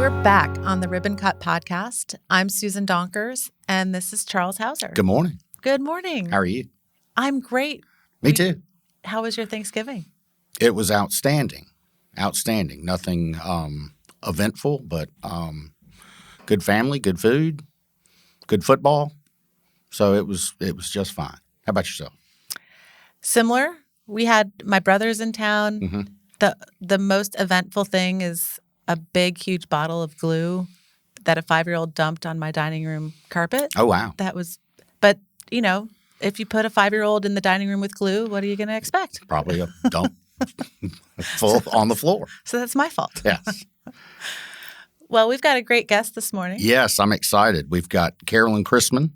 We're back on the Ribbon Cut podcast. I'm Susan Donkers, and this is Charles Hauser. Good morning. Good morning. How are you? I'm great. Me too. How was your Thanksgiving? It was outstanding. Outstanding. Nothing eventful, but good family, good food, good football. So it was just fine. How about yourself? Similar. We had my brothers in town. Mm-hmm. The most eventful thing is a big, huge bottle of glue that a 5-year-old dumped on my dining room carpet. Oh, wow. But, you know, if you put a 5-year-old in the dining room with glue, what are you going to expect? Probably a dump full on the floor. So that's my fault. Yes. Well, we've got a great guest this morning. Yes, I'm excited. We've got Carolyn Chrisman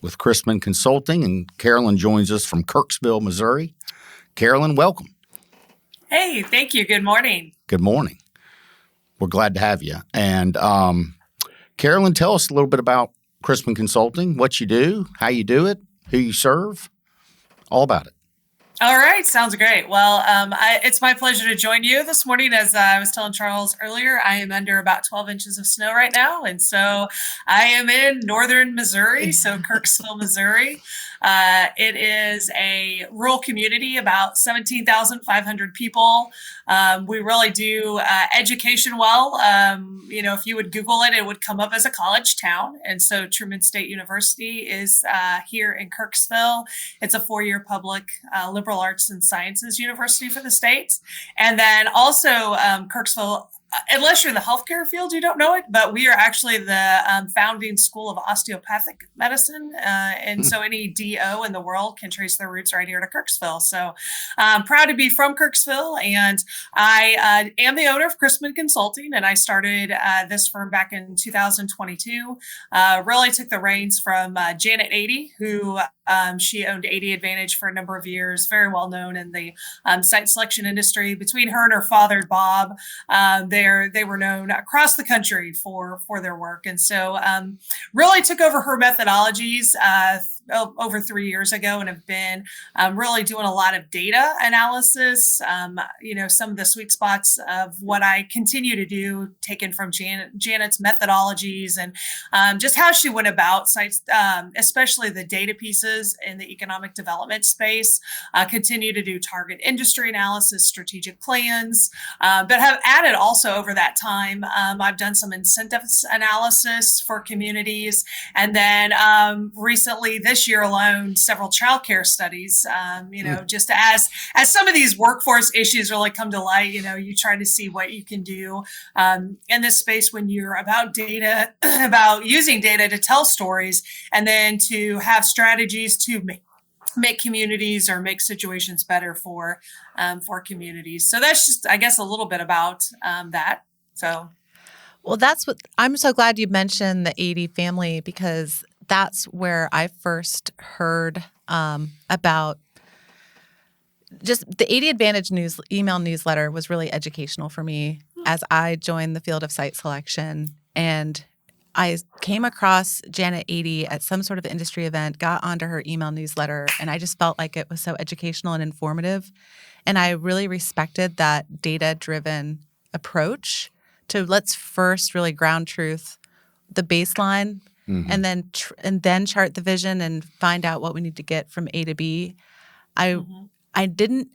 with Chrisman Consulting, and Carolyn joins us from Kirksville, Missouri. Carolyn, welcome. Hey, thank you. Good morning. Good morning. We're glad to have you. And Carolyn, tell us a little bit about Chrisman Consulting, what you do, how you do it, who you serve, all about it. All right. Sounds great. Well, it's my pleasure to join you this morning. As I was telling Charles earlier, I am under about 12 inches of snow right now. And so I am in northern Missouri, so Kirksville, Missouri. It is a rural community, about 17,500 people. We really do education well. If you would Google it, it would come up as a college town. And so Truman State University is here in Kirksville. It's a 4-year public liberal arts and sciences university for the state. And then also Kirksville, unless you're in the healthcare field, you don't know it, but we are actually the founding school of osteopathic medicine. And so any DO in the world can trace their roots right here to Kirksville. So I'm proud to be from Kirksville. And I am the owner of Chrisman Consulting. And I started this firm back in 2022. Really took the reins from Janet Ady, who she owned Ady Advantage for a number of years, very well known in the site selection industry. Between her and her father, Bob, they were known across the country for their work. And so really took over her methodologies over 3 years ago and have been really doing a lot of data analysis, some of the sweet spots of what I continue to do, taken from Janet's methodologies and just how she went about sites, especially the data pieces in the economic development space, continue to do target industry analysis, strategic plans, but have added also over that time, I've done some incentives analysis for communities. And then recently this year alone, several childcare studies, just as some of these workforce issues really come to light, you try to see what you can do in this space when you're about data, about using data to tell stories and then to have strategies to make communities or make situations better for communities. So that's just, I guess, a little bit about that. So. Well, I'm so glad you mentioned the Ady family, because that's where I first heard about just the Ady Advantage email newsletter was really educational for me as I joined the field of site selection. And I came across Janet Ady at some sort of industry event, got onto her email newsletter, and I just felt like it was so educational and informative. And I really respected that data-driven approach to let's first really ground truth, the baseline, mm-hmm. and then chart the vision and find out what we need to get from A to B.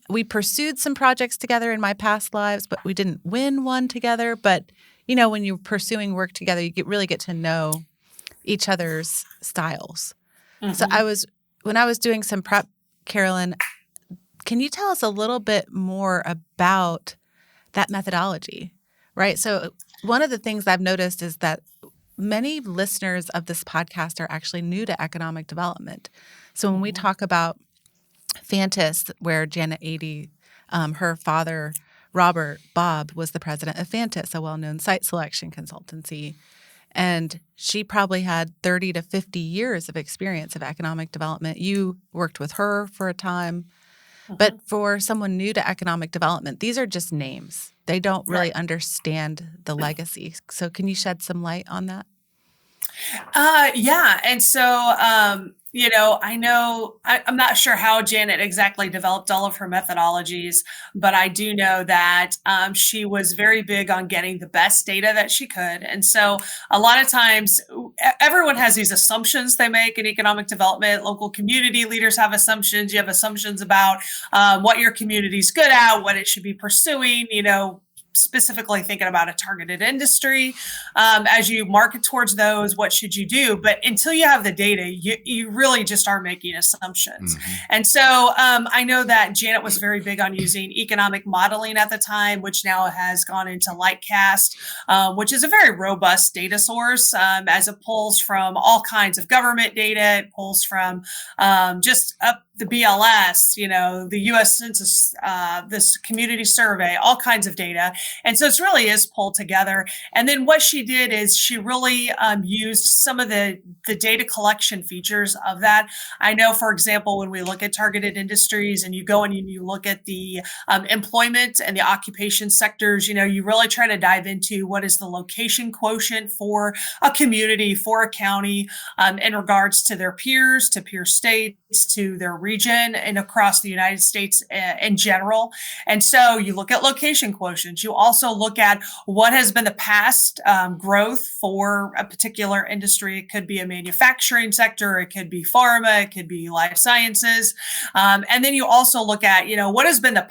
We pursued some projects together in my past lives, but we didn't win one together. But, when you're pursuing work together, you really get to know each other's styles. Mm-hmm. So when I was doing some prep, Carolyn, can you tell us a little bit more about that methodology? Right. So one of the things I've noticed is that many listeners of this podcast are actually new to economic development. So when we talk about Fantis, where Janet Ady, her father, Bob, was the president of Fantis, a well-known site selection consultancy. And she probably had 30 to 50 years of experience of economic development. You worked with her for a time. Mm-hmm. But for someone new to economic development, these are just names. They don't really understand the legacy. So can you shed some light on that? Yeah. And so I'm not sure how Janet exactly developed all of her methodologies, but I do know that she was very big on getting the best data that she could. And so a lot of times everyone has these assumptions they make in economic development. Local community leaders have assumptions. You have assumptions about what your community's good at, what it should be pursuing, specifically thinking about a targeted industry. As you market towards those, what should you do? But until you have the data, you really just are making assumptions. Mm-hmm. And so I know that Janet was very big on using economic modeling at the time, which now has gone into Lightcast, which is a very robust data source as it pulls from all kinds of government data. It pulls from just up the BLS, the U.S. Census, this community survey, all kinds of data. And so it really is pulled together. And then what she did is she really used some of the data collection features of that. I know, for example, when we look at targeted industries and you go and you look at the employment and the occupation sectors, you really try to dive into what is the location quotient for a community, for a county, in regards to their peers, to peer states, to their region, and across the United States in general. And so you look at location quotients. You also look at what has been the past growth for a particular industry. It could be a manufacturing sector. It could be pharma. It could be life sciences. And then you also look at, what has been the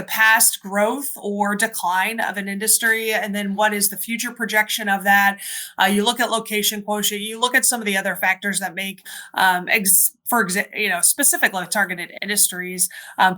past growth or decline of an industry, and then what is the future projection of that. You look at location quotient, you look at some of the other factors that make, specifically with targeted industries,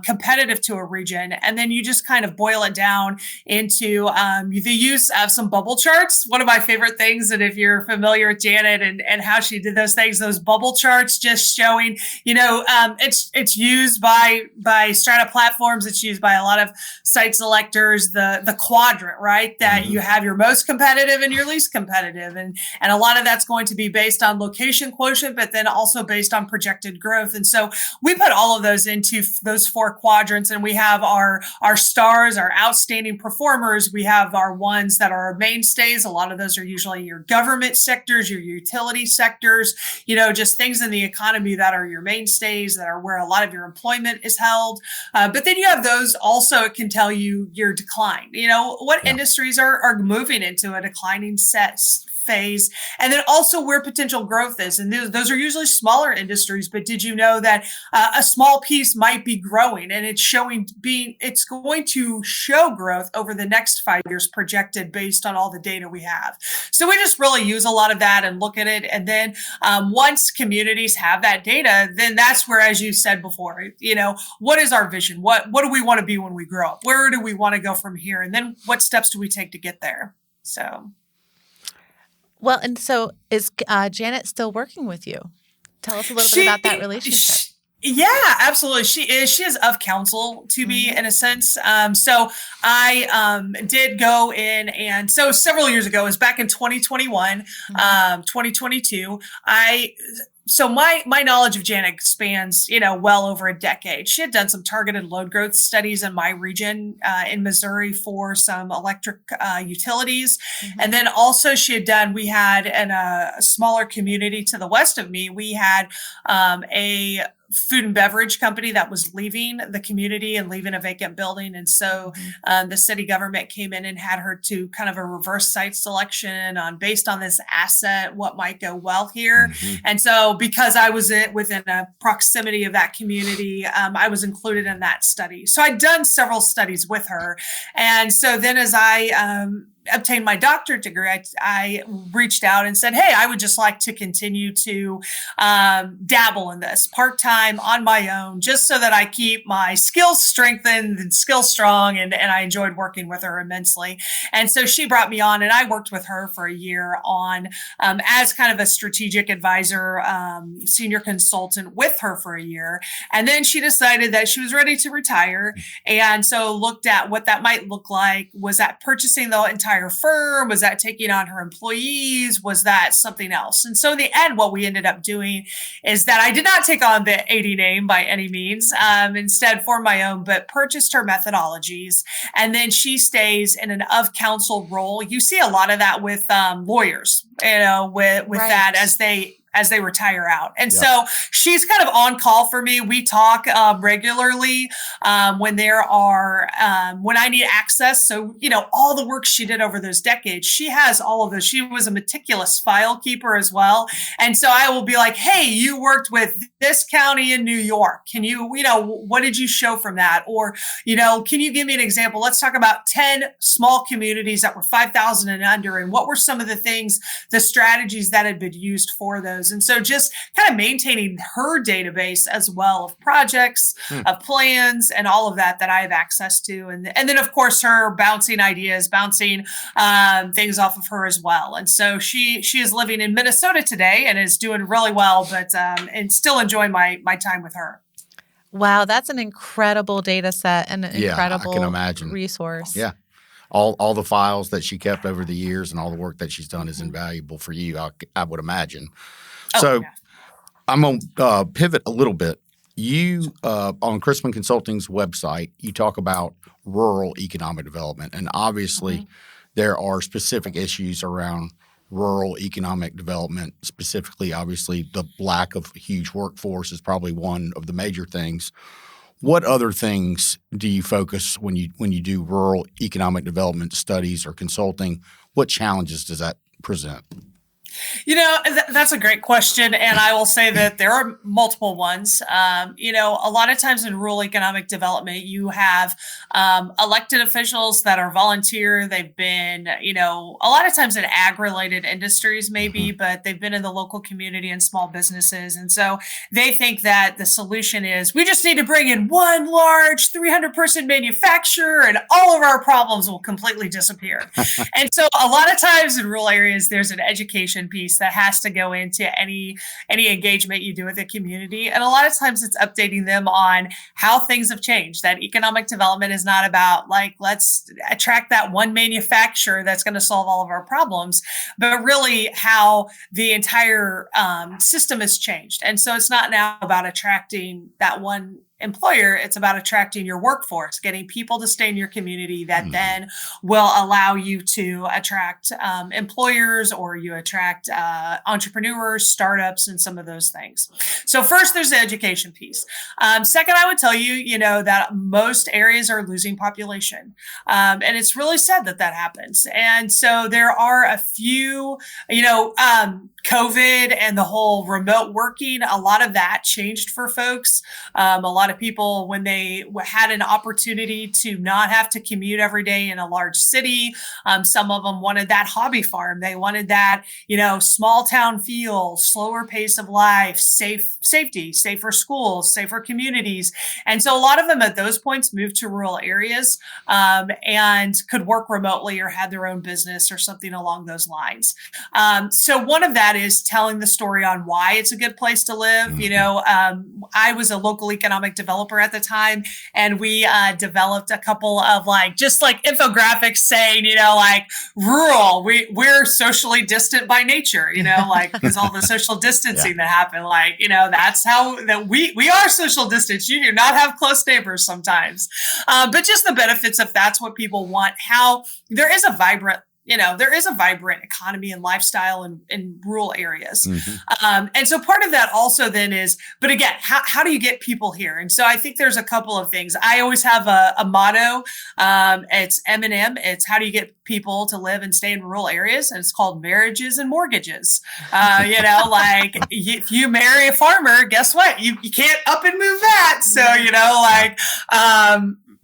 competitive to a region. And then you just kind of boil it down into the use of some bubble charts. One of my favorite things, and if you're familiar with Janet and how she did those things, those bubble charts just showing, it's used by strata platforms. It's used by a lot of site selectors, the quadrant, right? That Mm-hmm. you have your most competitive and your least competitive. And a lot of that's going to be based on location quotient, but then also based on projected growth. And so we put all of those into those 4 quadrants, and we have our stars, our outstanding performers. We have our ones that are mainstays. A lot of those are usually your government sectors, your utility sectors, just things in the economy that are your mainstays, that are where a lot of your employment is held. But then you have those also, it can tell you your decline, what industries are moving into a declining phase, and then also where potential growth is. And those are usually smaller industries, but did you know that a small piece might be growing, and it's going to show growth over the next 5 years projected based on all the data we have. So we just really use a lot of that and look at it. And then once communities have that data, then that's where, as you said before, what is our vision? What do we want to be when we grow up? Where do we want to go from here? And then what steps do we take to get there? So. Well, and so is Janet still working with you? Tell us a little bit about that relationship. Yeah, absolutely. She is of counsel to me in a sense. So I did go in, and so several years ago, it was back in 2021, 2022, so my knowledge of Janet spans, well over a decade. She had done some targeted load growth studies in my region in Missouri for some electric utilities. Mm-hmm. And then also we had in a smaller community to the west of me, we had a food and beverage company that was leaving the community and leaving a vacant building. And so the city government came in and had her to kind of a reverse site selection based on this asset, what might go well here. Mm-hmm. And so because I was within a proximity of that community, I was included in that study. So I'd done several studies with her. And so then as I obtained my doctorate degree, I reached out and said, hey, I would just like to continue to dabble in this part-time on my own, just so that I keep my skills strengthened and skills strong. And I enjoyed working with her immensely. And so she brought me on, and I worked with her for a year on as kind of a strategic advisor, senior consultant with her for a year. And then she decided that she was ready to retire. And so looked at what that might look like. Was that purchasing the entire firm? Was that taking on her employees? Was that something else? And so in the end, what we ended up doing is that I did not take on the Ady name by any means, instead formed my own, but purchased her methodologies. And then she stays in an of counsel role. You see a lot of that with lawyers, with right. that they retire out. And Yep. so she's kind of on call for me. We talk regularly when when I need access. So, all the work she did over those decades, she has all of those. She was a meticulous file keeper as well. And so I will be like, hey, you worked with this county in New York. Can you, what did you show from that? Or, can you give me an example? Let's talk about 10 small communities that were 5,000 and under. And what were some of the strategies that had been used for those? And so just kind of maintaining her database as well of projects, of plans, and all of that I have access to. And then, of course, her bouncing ideas, bouncing things off of her as well. And so she is living in Minnesota today and is doing really well, but and still enjoying my time with her. Wow, that's an incredible data set and an incredible I can imagine. resource. Yeah. All the files that she kept over the years and all the work that she's done is invaluable for you, I would imagine. So I'm going to pivot a little bit. You, on Chrisman Consulting's website, you talk about rural economic development. And obviously, there are specific issues around rural economic development. Specifically, obviously, the lack of a huge workforce is probably one of the major things. What other things do you focus when you do rural economic development studies or consulting? What challenges does that present? That's a great question. And I will say that there are multiple ones. A lot of times in rural economic development, you have elected officials that are volunteer. They've been, a lot of times in ag-related industries maybe, but they've been in the local community and small businesses. And so they think that the solution is we just need to bring in one large 300-person manufacturer and all of our problems will completely disappear. And so a lot of times in rural areas, there's an education piece that has to go into any engagement you do with the community. And a lot of times it's updating them on how things have changed. That economic development is not about let's attract that one manufacturer that's going to solve all of our problems, but really how the entire system has changed. And so it's not now about attracting that one employer, it's about attracting your workforce, getting people to stay in your community that then will allow you to attract employers, or you attract entrepreneurs, startups, and some of those things. So first, there's the education piece. Second, I would tell you, that most areas are losing population. And it's really sad that happens. And so there are a few, COVID and the whole remote working, a lot of that changed for folks. A lot of people, when they had an opportunity to not have to commute every day in a large city, some of them wanted that hobby farm. They wanted that, small town feel, slower pace of life, safety, safer schools, safer communities. And so a lot of them at those points moved to rural areas and could work remotely or had their own business or something along those lines. So one of that is telling the story on why it's a good place to live. I was a local economic developer at the time, and we developed a couple of infographics saying, rural, we're socially distant by nature, because all the social distancing that happened, that's how that we are social distance. You do not have close neighbors sometimes, but just the benefits if that's what people want, how there is a vibrant economy and lifestyle in rural areas. And so part of that also then is, but again, how do you get people here? And so I think there's a couple of things. I always have a motto. It's M&M. It's how do you get people to live and stay in rural areas? And it's called marriages and mortgages. If you marry a farmer, guess what? You can't up and move that. So,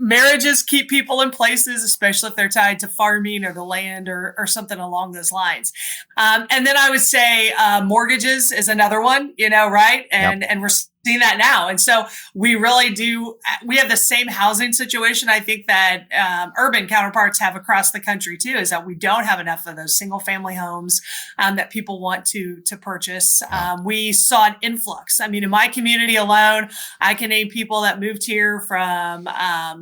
marriages keep people in places, especially if they're tied to farming or the land or something along those lines. And then I would say mortgages is another one, right? And we're seeing that now. And so we really do, we have the same housing situation I think that urban counterparts have across the country too, is that we don't have enough of those single family homes that people want to purchase. We saw an influx. I mean, in my community alone, I can name people that moved here from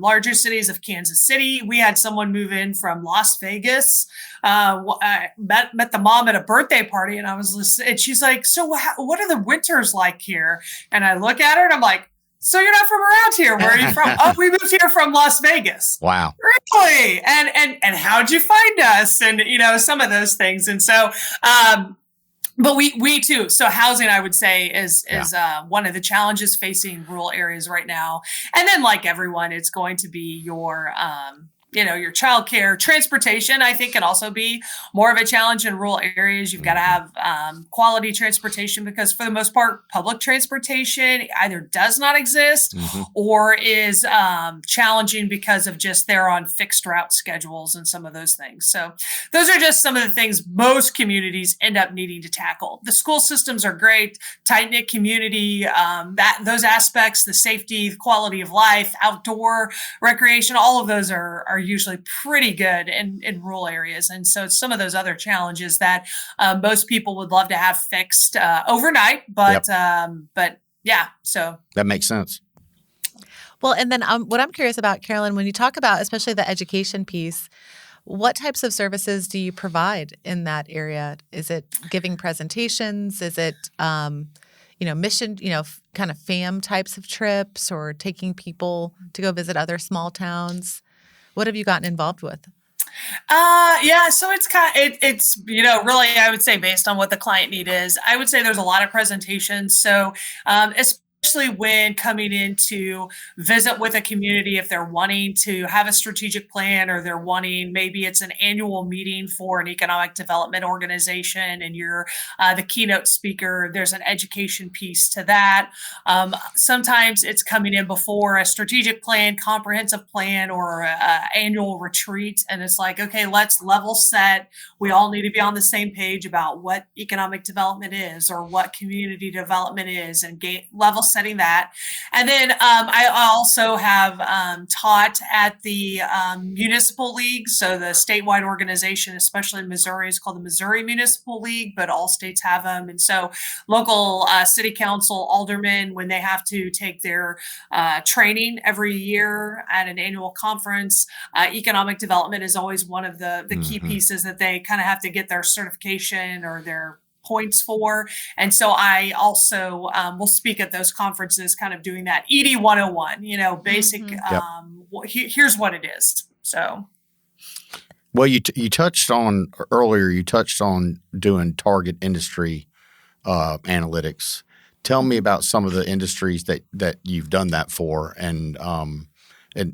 larger cities of Kansas City. We had someone move in from Las Vegas. I met the mom at a birthday party, and I was listening, and she's like, so what are the winters like here? And I look at her and I'm like, so you're not from around here. Where are you from? Oh, we moved here from Las Vegas. Wow. Really? And how'd you find us? And, some of those things. And so, But we too. So housing, I would say, is Yeah. one of the challenges facing rural areas right now. And then, like everyone, it's going to be your your childcare, transportation. I think can also be more of a challenge in rural areas. You've got to Mhm. have quality transportation because, for the most part, public transportation either does not exist Mhm. or is challenging because of just they're on fixed route schedules and some of those things. So those are just some of the things most communities end up needing to tackle. The school systems are great, tight knit community, that those aspects, the safety, the quality of life, outdoor recreation, all of those are usually pretty good in rural areas. And so it's some of those other challenges that most people would love to have fixed overnight, Yep. but yeah, so That makes sense. Well, and then what I'm curious about, Carolyn, when you talk about especially the education piece, what types of services do you provide in that area? Is it giving presentations? Is it, mission, kind of fam types of trips or taking people to go visit other small towns? What have you gotten involved with? Yeah, so it's really, I would say, based on what the client need is. I would say there's a lot of presentations. So especially when coming in to visit with a community, if they're wanting to have a strategic plan or they're wanting, maybe it's an annual meeting for an economic development organization and you're the keynote speaker, there's an education piece to that. Sometimes it's coming in before a strategic plan, comprehensive plan, or a annual retreat. And it's like, okay, let's level set. We all need to be on the same page about what economic development is or what community development is and level setting that. And then I also have taught at the municipal league. So the statewide organization, especially in Missouri, is called the Missouri Municipal League, but all states have them. And so local city council aldermen, when they have to take their training every year at an annual conference, economic development is always one of the key Mhm. pieces that they kind of have to get their certification or their points for. And so I also will speak at those conferences, kind of doing that Edy 101, basic, Mhm. Yep. Here's what it is. So. Well, you touched on earlier. You touched on doing target industry analytics. Tell me about some of the industries that you've done that for, and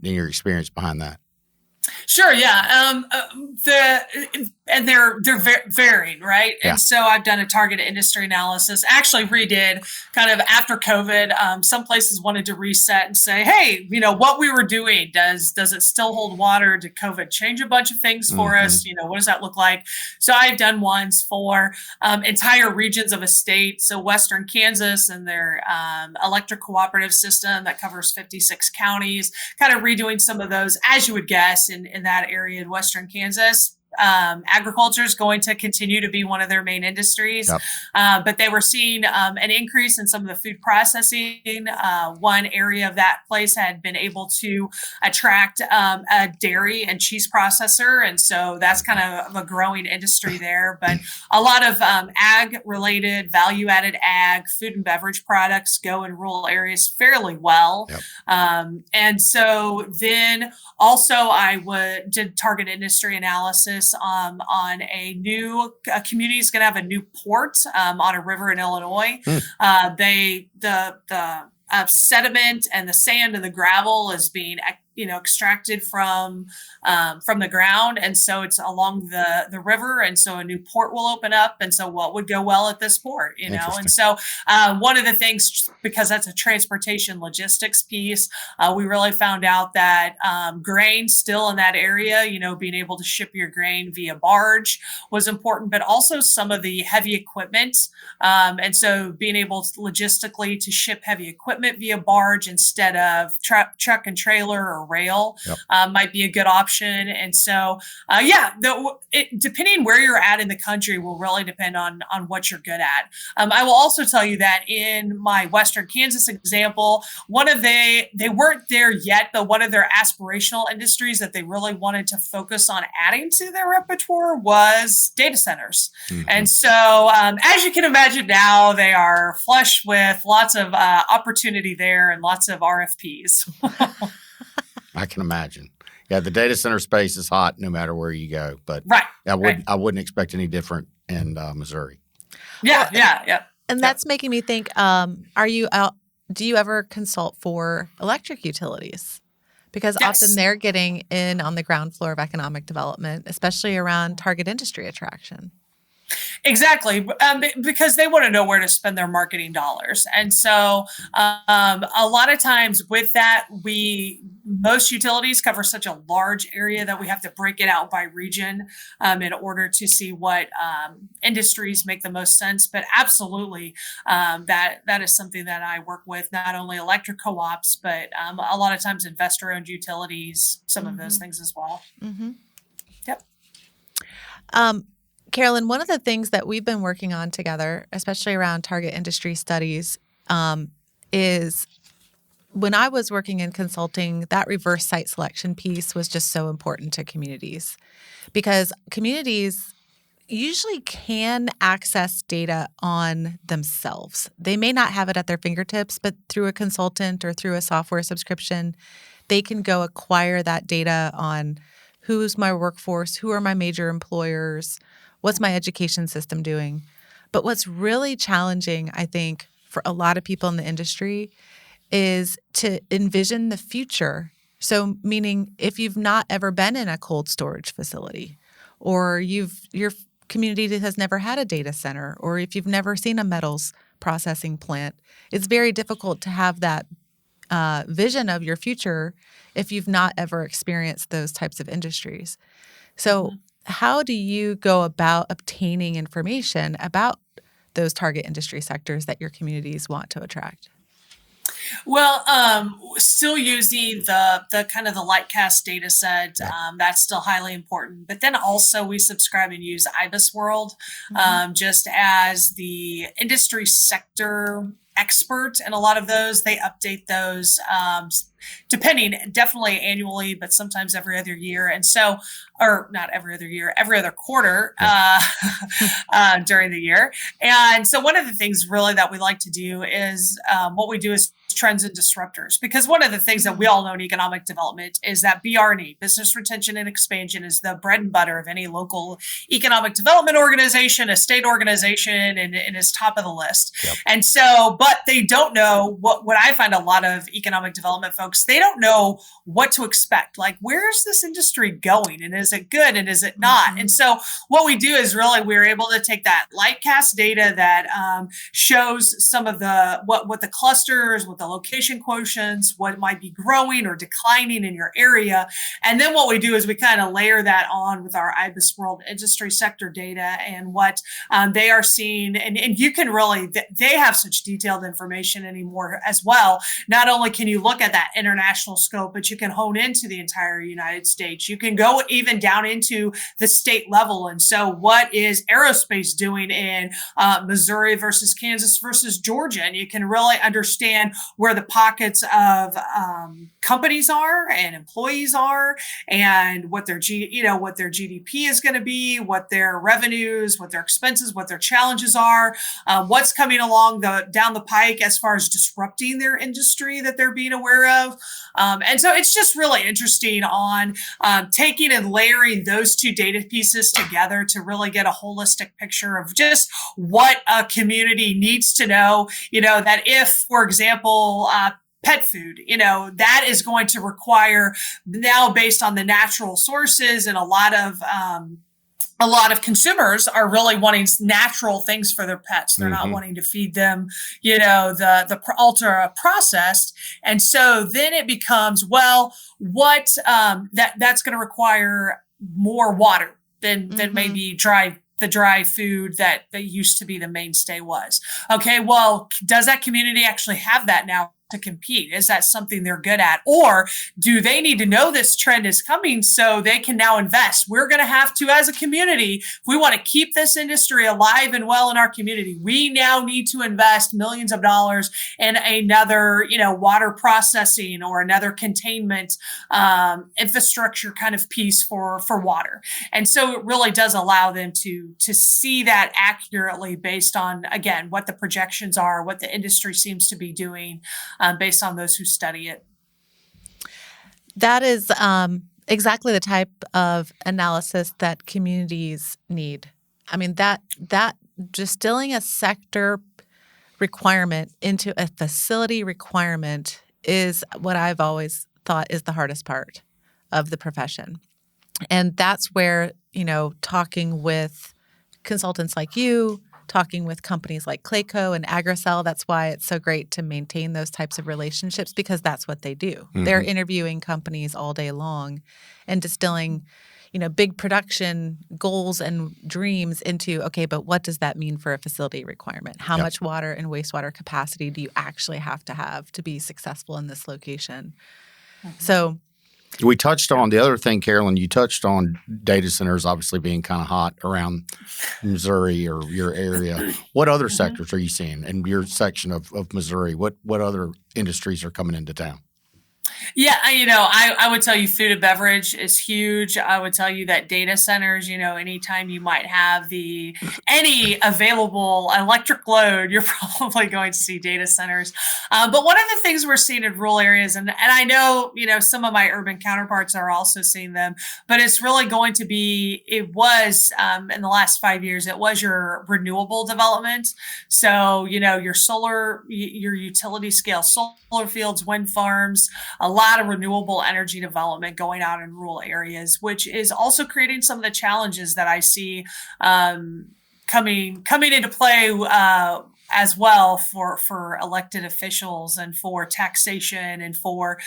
your experience behind that. Sure, yeah. They're varying, right? Yeah. And so I've done a targeted industry analysis. Actually, redid kind of after COVID. Some places wanted to reset and say, hey, what we were doing, does it still hold water? Did COVID change a bunch of things for Mhm. us? What does that look like? So I've done ones for entire regions of a state. So Western Kansas and their electric cooperative system that covers 56 counties. Kind of redoing some of those, as you would guess, in that area in Western Kansas. Agriculture is going to continue to be one of their main industries, Yep. but they were seeing an increase in some of the food processing. One area of that place had been able to attract a dairy and cheese processor, and so that's kind of a growing industry there. But a lot of ag-related, value-added ag, food and beverage products go in rural areas fairly well. Yep. And so then also I did target industry analysis on a community is going to have a new port on a river in Illinois. The sediment and the sand and the gravel is being extracted from the ground, and so it's along the river, and so a new port will open up, and so what would go well at this port, and so one of the things, because that's a transportation logistics piece, we really found out that grain still in that area, being able to ship your grain via barge was important, but also some of the heavy equipment, and so being able to logistically to ship heavy equipment via barge instead of truck and trailer or rail. Yep. Might be a good option. And so, depending where you're at in the country will really depend on what you're good at. I will also tell you that in my Western Kansas example, they weren't there yet, but one of their aspirational industries that they really wanted to focus on adding to their repertoire was data centers. Mhm. And so, as you can imagine now, they are flush with lots of opportunity there and lots of RFPs. I can imagine. Yeah, the data center space is hot no matter where you go, but Right. I wouldn't expect any different in Missouri. Yeah, yeah. And that's making me think, do you ever consult for electric utilities? Because often they're getting in on the ground floor of economic development, especially around target industry attraction. Exactly, because they want to know where to spend their marketing dollars. And so a lot of times with that, most utilities cover such a large area that we have to break it out by region in order to see what industries make the most sense. But absolutely, that is something that I work with, not only electric co-ops, but a lot of times investor-owned utilities, some of those things as well. Mm-hmm. Yep. Carolyn, one of the things that we've been working on together, especially around target industry studies, is when I was working in consulting, that reverse site selection piece was just so important to communities, because communities usually can access data on themselves. They may not have it at their fingertips, but through a consultant or through a software subscription, they can go acquire that data on who's my workforce, who are my major employers, what's my education system doing. But what's really challenging, I think, for a lot of people in the industry is to envision the future. So meaning if you've not ever been in a cold storage facility, or your community has never had a data center, or if you've never seen a metals processing plant, it's very difficult to have that vision of your future if you've not ever experienced those types of industries. So how do you go about obtaining information about those target industry sectors that your communities want to attract? Well, still using the kind of the Lightcast data set, that's still highly important. But then also we subscribe and use IBIS World just as the industry sector expert. And a lot of those, they update those depending, definitely annually, but sometimes every other year. And so, or not every other year, every other quarter during the year. And so one of the things really that we like to do is what we do is trends and disruptors, because one of the things that we all know in economic development is that BR&E, business retention and expansion, is the bread and butter of any local economic development organization, a state organization, and is top of the list. Yep. And so, but they don't know what I find a lot of economic development folks, they don't know what to expect. Like, where's this industry going? And is it good? And is it not? And so what we do is really, we're able to take that Lightcast data that shows some of the, what the clusters, what the location quotients, what might be growing or declining in your area. And then what we do is we kind of layer that on with our IBIS World industry sector data and what they are seeing. And you can really, they have such detailed information anymore as well. Not only can you look at that international scope, but you can hone into the entire United States. You can go even down into the state level. And so what is aerospace doing in Missouri versus Kansas versus Georgia? And you can really understand where the pockets of companies are and employees are, and what their what their GDP is going to be, what their revenues, what their expenses, what their challenges are, what's coming along down the pike as far as disrupting their industry that they're being aware of. And so it's just really interesting on taking and layering those two data pieces together to really get a holistic picture of just what a community needs to know, that if, for example, pet food, that is going to require, now based on the natural sources, and a lot of consumers are really wanting natural things for their pets. They're not wanting to feed them, the ultra processed. And so then it becomes, well, what that's going to require more water than maybe the dry food that used to be the mainstay was. Okay, well, does that community actually have that now to compete? Is that something they're good at? Or do they need to know this trend is coming so they can now invest? We're going to have to, as a community, if we want to keep this industry alive and well in our community, we now need to invest millions of dollars in another, water processing or another containment infrastructure kind of piece for water. And so it really does allow them to see that accurately based on, again, what the projections are, what the industry seems to be doing, based on those who study it. That is exactly the type of analysis that communities need. I mean, that distilling a sector requirement into a facility requirement is what I've always thought is the hardest part of the profession. And that's where, talking with consultants like you, talking with companies like Clayco and Agricel, that's why it's so great to maintain those types of relationships, because that's what they do. Mm-hmm. They're interviewing companies all day long and distilling, big production goals and dreams into, okay, but what does that mean for a facility requirement? How much water and wastewater capacity do you actually have to be successful in this location? Mm-hmm. So we touched on the other thing, Carolyn, you touched on data centers obviously being kind of hot around Missouri or your area. What other sectors are you seeing in your section of Missouri? What other industries are coming into town? Yeah, I would tell you food and beverage is huge. I would tell you that data centers, anytime you might have any available electric load, you're probably going to see data centers. But one of the things we're seeing in rural areas, and I know, some of my urban counterparts are also seeing them, but it's really going to be, it was in the last 5 years, it was your renewable development. So, your solar, your utility scale solar fields, wind farms, a lot of renewable energy development going on in rural areas, which is also creating some of the challenges that I see coming into play as well for elected officials and for taxation and for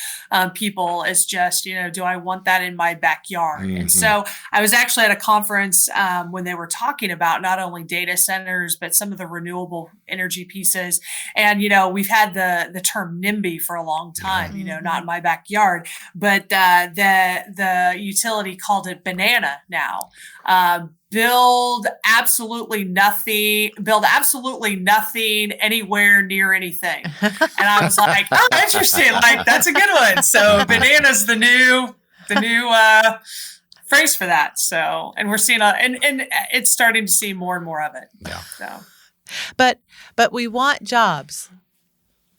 people. Is just, do I want that in my backyard? Mm-hmm. And so I was actually at a conference when they were talking about not only data centers, but some of the renewable energy pieces. And, we've had the term NIMBY for a long time, not in my backyard, but the utility called it banana now. Build absolutely nothing anywhere near anything. And I was like, oh, interesting. Like, that's a good one. So banana's the new phrase for that. So, and we're seeing and it's starting to see more and more of it. Yeah. So, but we want jobs.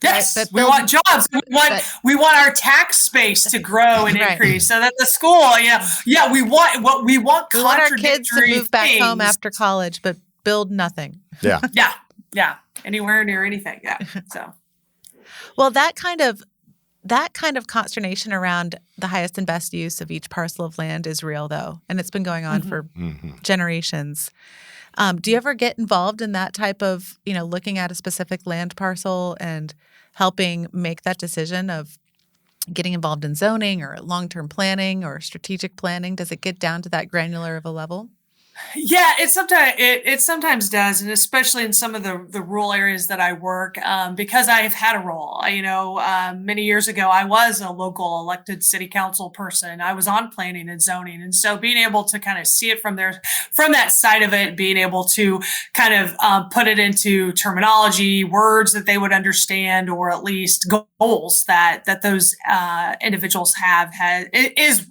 Yes, right? We want jobs. We want our tax space to grow and increase, so that the school, we want our kids to move back home after college, but build nothing. Yeah, anywhere near anything. Yeah. So, well, that kind of consternation around the highest and best use of each parcel of land is real, though, and it's been going on for generations. Do you ever get involved in that type of, looking at a specific land parcel and helping make that decision of getting involved in zoning or long-term planning or strategic planning? Does it get down to that granular of a level? Yeah, it sometimes does, and especially in some of the rural areas that I work, because I've had a role. Many years ago, I was a local elected city council person. I was on planning and zoning, and so being able to kind of see it from that side of it, being able to kind of put it into terminology, words that they would understand, or at least goals that those individuals is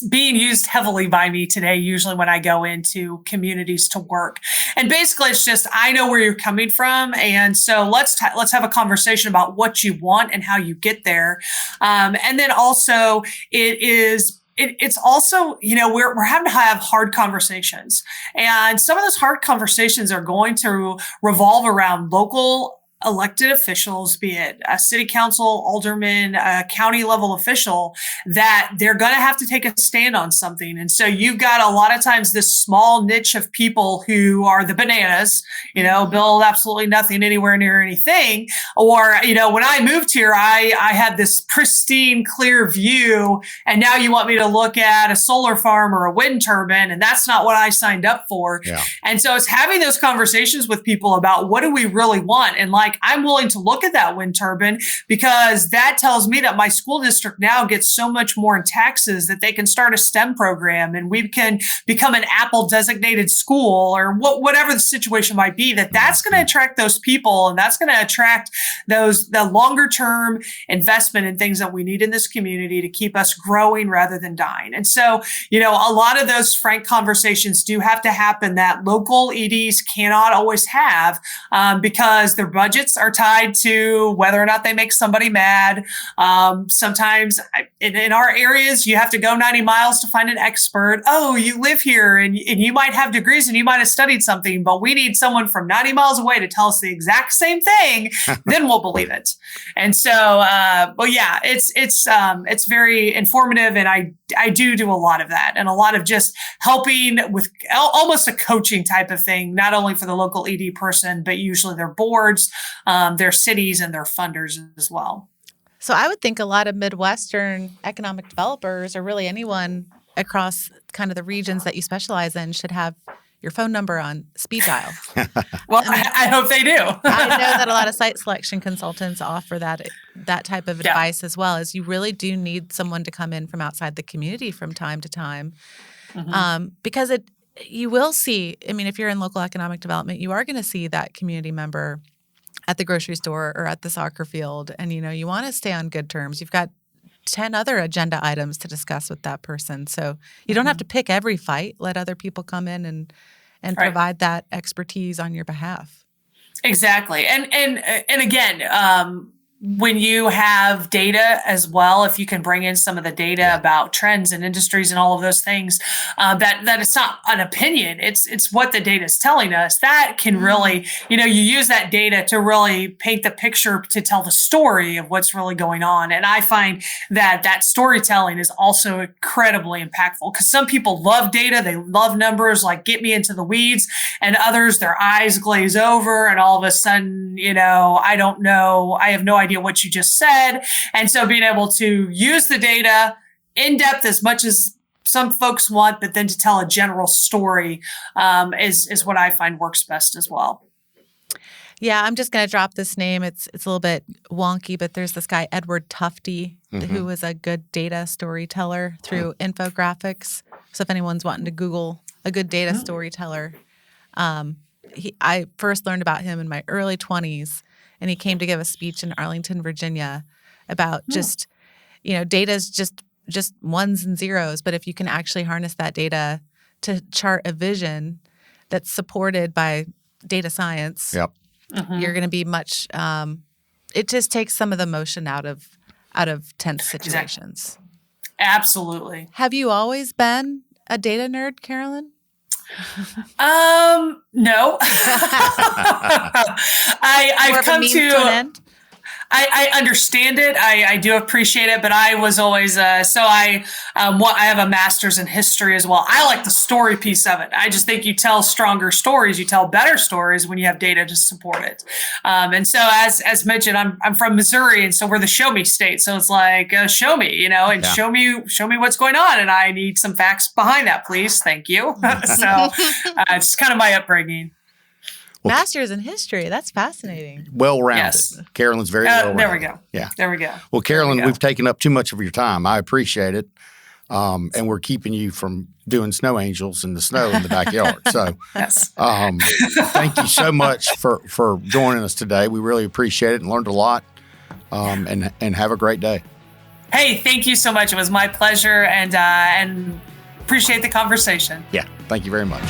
being used heavily by me today, usually when I go into communities to work. And basically it's just, I know where you're coming from. And so let's have a conversation about what you want and how you get there. And then also it's also, we're having to have hard conversations, and some of those hard conversations are going to revolve around local elected officials, be it a city council, alderman, a county level official, that they're going to have to take a stand on something. And so you've got a lot of times this small niche of people who are the bananas, build absolutely nothing anywhere near anything. Or, when I moved here, I had this pristine, clear view, and now you want me to look at a solar farm or a wind turbine, and that's not what I signed up for. Yeah. And so it's having those conversations with people about what do we really want? And I'm willing to look at that wind turbine because that tells me that my school district now gets so much more in taxes that they can start a STEM program and we can become an Apple designated school, or whatever the situation might be, that's going to attract those people, and that's going to attract the longer term investment in things that we need in this community to keep us growing rather than dying. And so, a lot of those frank conversations do have to happen that local EDs cannot always have because their budget budgets are tied to whether or not they make somebody mad. Sometimes in our areas, you have to go 90 miles to find an expert. Oh, you live here and you might have degrees and you might have studied something, but we need someone from 90 miles away to tell us the exact same thing. Then we'll believe it. And so, yeah, it's very informative, and I do a lot of that, and a lot of just helping with almost a coaching type of thing, not only for the local ED person, but usually their boards, their cities, and their funders as well. So I would think a lot of Midwestern economic developers, or really anyone across kind of the regions that you specialize in, should have your phone number on speed dial. Well, I hope they do. I know that a lot of site selection consultants offer that type of advice as well, as you really do need someone to come in from outside the community from time to time. Because you will see, I mean, if you're in local economic development, you are going to see that community member at the grocery store or at the soccer field. And, you want to stay on good terms. You've got 10 other agenda items to discuss with that person. So you don't have to pick every fight. Let other people come in and provide that expertise on your behalf. Exactly. And again, when you have data as well, if you can bring in some of the data about trends and industries and all of those things, that it's not an opinion, it's what the data is telling us, that can really, you use that data to really paint the picture, to tell the story of what's really going on. And I find that storytelling is also incredibly impactful, because some people love data, they love numbers, like get me into the weeds, and others, their eyes glaze over and all of a sudden, I don't know, I have no idea what you just said. And so being able to use the data in depth as much as some folks want, but then to tell a general story is what I find works best as well. Yeah, I'm just going to drop this name. It's a little bit wonky, but there's this guy, Edward Tufte, who was a good data storyteller through infographics. So if anyone's wanting to Google a good data storyteller, I first learned about him in my early 20s. And he came to give a speech in Arlington, Virginia, about just, data's just ones and zeros. But if you can actually harness that data to chart a vision that's supported by data science, you're going to be much. It just takes some of the emotion out of tense situations. Exactly. Absolutely. Have you always been a data nerd, Carolyn? No. I've come to an end. I understand it. I do appreciate it, but I was always I have a master's in history as well. I like the story piece of it. I just think you tell stronger stories, you tell better stories when you have data to support it. And so as mentioned, I'm from Missouri, and so we're the show me state. So it's like show me, and show me what's going on, and I need some facts behind that, please. Thank you. So it's kind of my upbringing. Well, Master's in history. That's fascinating. Well-rounded. Yes. Carolyn's very well-rounded. There we go. Yeah. There we go. Well, Carolyn, we've taken up too much of your time. I appreciate it. And we're keeping you from doing snow angels in the snow in the backyard. So thank you so much for joining us today. We really appreciate it and learned a lot. And have a great day. Hey, thank you so much. It was my pleasure, and appreciate the conversation. Yeah. Thank you very much.